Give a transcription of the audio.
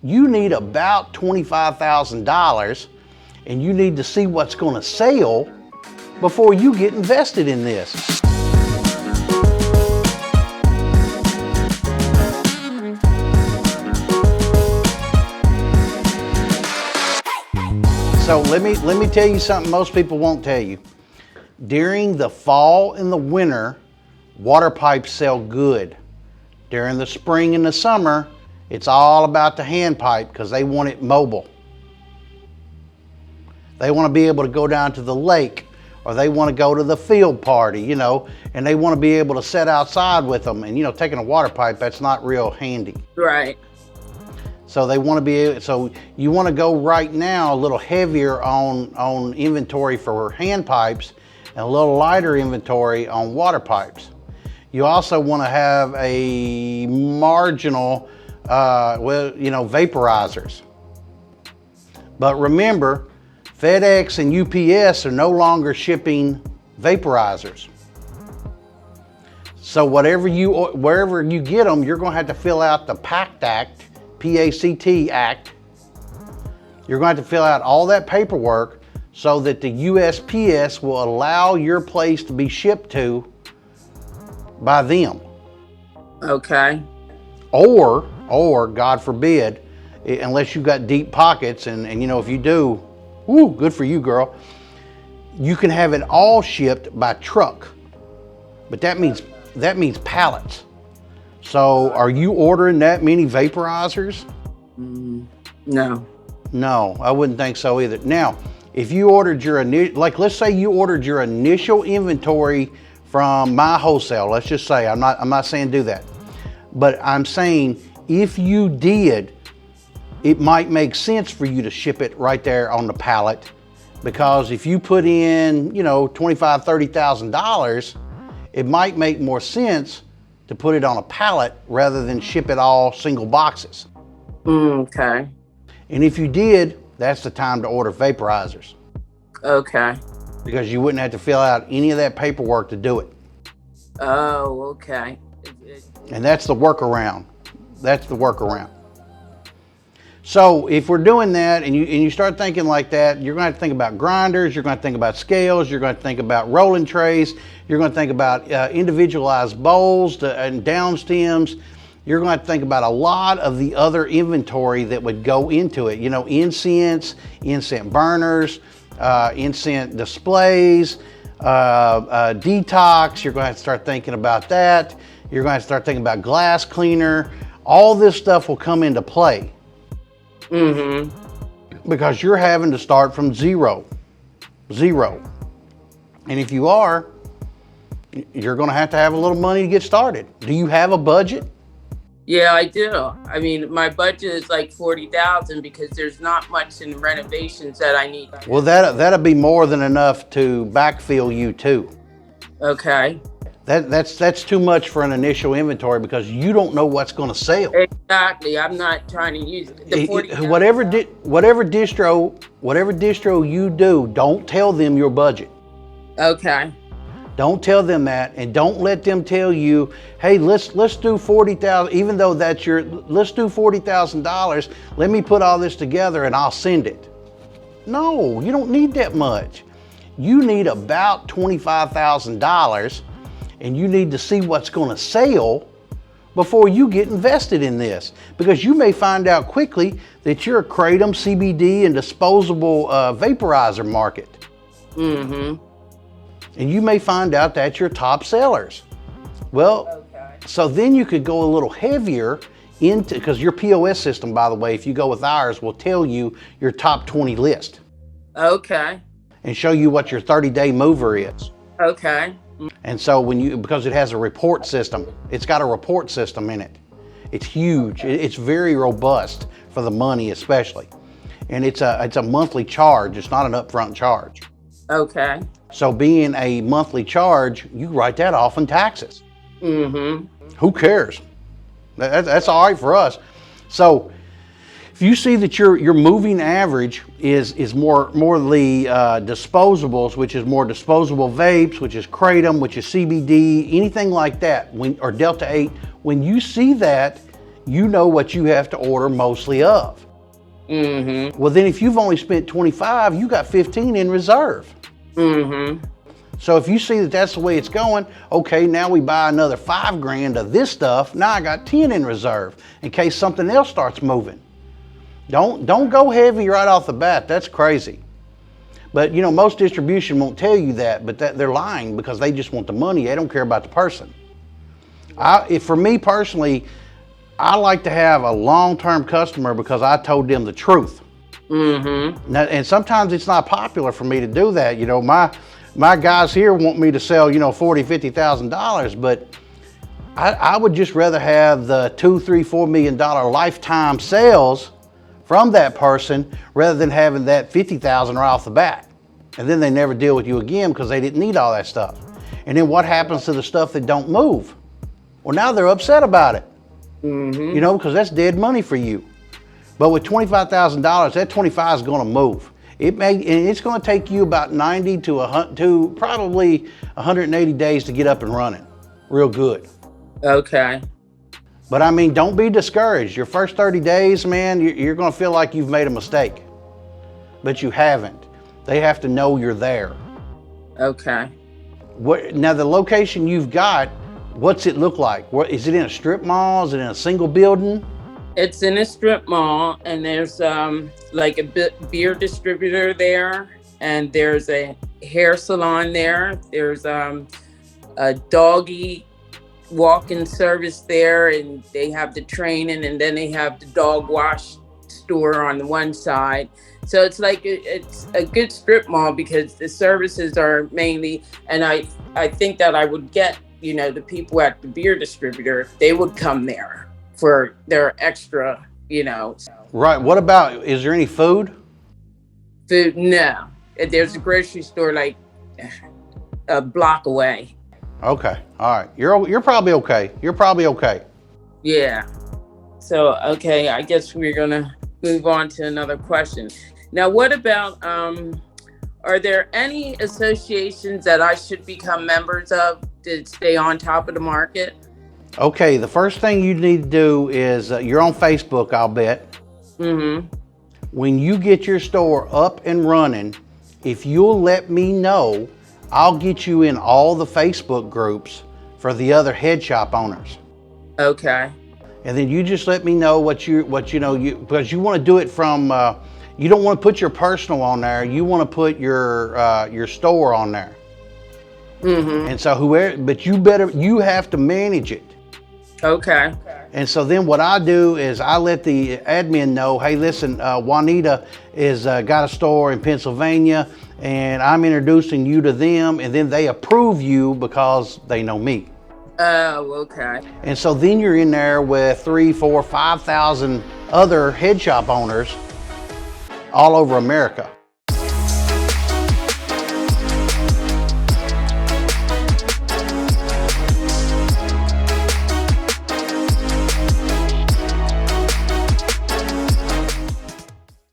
you need about $25,000, and you need to see what's going to sell before you get invested in this. So let me tell you something most people won't tell you. During the fall and the winter, water pipes sell good. During the spring and the summer, it's all about the hand pipe because they want it mobile. They want to be able to go down to the lake, or they want to go to the field party, you know, and they want to be able to sit outside with them. And, you know, taking a water pipe, that's not real handy. Right. So they want to be able, so you want to go right now a little heavier on inventory for hand pipes and a little lighter inventory on water pipes. You also want to have a marginal, vaporizers. But remember, FedEx and UPS are no longer shipping vaporizers. So wherever you get them, you're going to have to fill out the PACT Act, P-A-C-T Act. You're going to have to fill out all that paperwork so that the USPS will allow your place to be shipped to by them. Okay. Or God forbid, unless you've got deep pockets, and you know, if you do, woo, good for you, girl. You can have it all shipped by truck, but that means pallets. So are you ordering that many vaporizers? No. No, I wouldn't think so either. Now, if you ordered let's say you ordered your initial inventory from my wholesale, let's just say, I'm not saying do that, but I'm saying if you did, it might make sense for you to ship it right there on the pallet, because if you put in, you know, $25,000, $30,000, it might make more sense to put it on a pallet rather than ship it all single boxes. Okay. And if you did, that's the time to order vaporizers. Okay. Because you wouldn't have to fill out any of that paperwork to do it. Oh, okay. And that's the workaround. That's the workaround. So if we're doing that and you start thinking like that, you're going to have to think about grinders, you're going to think about scales, you're going to think about rolling trays, you're going to think about individualized bowls and down stems. You're going to think about a lot of the other inventory that would go into it. You know, incense burners, incense displays, detox. You're going to have to start thinking about that. You're going to have to start thinking about glass cleaner. All this stuff will come into play. Mm-hmm. Because you're having to start from zero. And if you are, you're going to have a little money to get started. Do you have a budget? Yeah, I do. I mean, my budget is like $40,000 because there's not much in renovations that I need. Well, that'll be more than enough to backfill you too. Okay. That's too much for an initial inventory because you don't know what's going to sell. Exactly. I'm not trying to use the 40. Whatever distro you do, don't tell them your budget. Okay. Don't tell them that, and don't let them tell you, hey, let's do $40,000, even though that's let's do $40,000. Let me put all this together and I'll send it. No, you don't need that much. You need about $25,000, and you need to see what's going to sell before you get invested in this, because you may find out quickly that you're a kratom, CBD, and disposable vaporizer market. Mm-hmm. And you may find out that's your top sellers. Well, okay. So then you could go a little heavier into, because your POS system, by the way, if you go with ours, will tell you your top 20 list. Okay. And show you what your 30-day mover is. Okay. And so because it has a report system, it's got a report system in it. It's huge. It's very robust for the money especially. And it's a monthly charge. It's not an upfront charge. Okay. So being a monthly charge, you write that off in taxes. Mm-hmm. Who cares? That's all right for us. So if you see that your moving average is more the disposables, which is more disposable vapes, which is kratom, which is CBD, anything like that, or Delta 8, when you see that, you know what you have to order mostly of. Mm-hmm. Well, then if you've only spent 25, you got 15 in reserve. Mm-hmm. So if you see that that's the way it's going, okay, now we buy another $5,000 of this stuff. Now I got 10 in reserve in case something else starts moving. Don't go heavy right off the bat. That's crazy. But you know, most distribution won't tell you that, but they're lying because they just want the money. They don't care about the person. For me personally, I like to have a long-term customer because I told them the truth. Mm-hmm. Now, and sometimes it's not popular for me to do that. You know, my guys here want me to sell, you know, $40,000, $50,000, but I would just rather have the $2, $3, $4 million lifetime sales from that person rather than having that $50,000 right off the bat. And then they never deal with you again because they didn't need all that stuff. And then what happens to the stuff that don't move? Well, now they're upset about it. Mm-hmm. You know, because that's dead money for you. But with $25,000, that 25 is going to move. And it's going to take you about 90 to probably 180 days to get up and running real good. Okay. But I mean, don't be discouraged. Your first 30 days, man, you're going to feel like you've made a mistake, but you haven't. They have to know you're there. Okay. Now the location you've got, what's it look like? Is it in a strip mall? Is it in a single building? It's in a strip mall, and there's like a beer distributor there, and there's a hair salon there. There's a doggy walk-in service there, and they have the training, and then they have the dog wash store on the one side. So it's like it's a good strip mall because the services are mainly, and I think that I would get, you know, the people at the beer distributor, they would come there for their extra, you know. Right. What about, is there any food? Food? No. There's a grocery store like a block away. Okay. All right. You're probably okay. You're probably okay. Yeah. So, okay, I guess we're gonna move on to another question. Now, what about, are there any associations that I should become members of to stay on top of the market? Okay, the first thing you need to do is, you're on Facebook, I'll bet. Mm-hmm. When you get your store up and running, if you'll let me know, I'll get you in all the Facebook groups for the other head shop owners. Okay. And then you just let me know because you want to do it from, you don't want to put your personal on there. You want to put your store on there. Mm-hmm. And so but you have to manage it. Okay. And so then what I do is I let the admin know, hey, listen, Juanita is got a store in Pennsylvania, and I'm introducing you to them, and then they approve you because they know me. Oh, okay. And so then you're in there with 3,000, 4,000, 5,000 other head shop owners all over America.